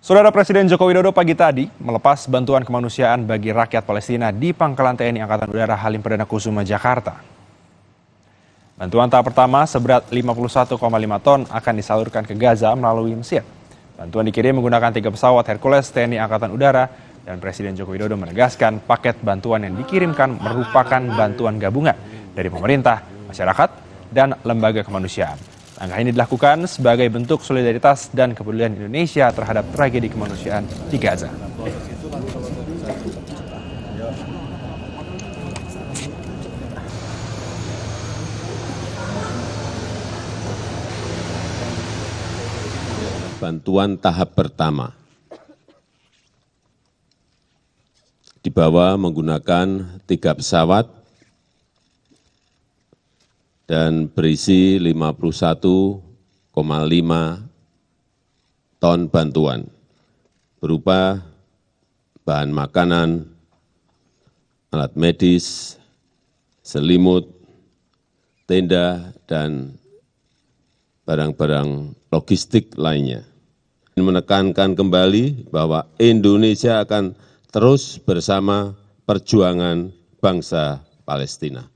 Saudara Presiden Joko Widodo pagi tadi melepas bantuan kemanusiaan bagi rakyat Palestina di Pangkalan TNI Angkatan Udara Halim Perdana Kusuma, Jakarta. Bantuan tahap pertama seberat 51,5 ton akan disalurkan ke Gaza melalui Mesir. Bantuan dikirim menggunakan 3 pesawat Hercules TNI Angkatan Udara dan Presiden Joko Widodo menegaskan paket bantuan yang dikirimkan merupakan bantuan gabungan dari pemerintah, masyarakat, dan lembaga kemanusiaan. Langkah ini dilakukan sebagai bentuk solidaritas dan kepedulian Indonesia terhadap tragedi kemanusiaan di Gaza. Bantuan tahap pertama dibawa menggunakan 3 pesawat dan berisi 51,5 ton bantuan berupa bahan makanan, alat medis, selimut, tenda, dan barang-barang logistik lainnya. Menekankan kembali bahwa Indonesia akan terus bersama perjuangan bangsa Palestina.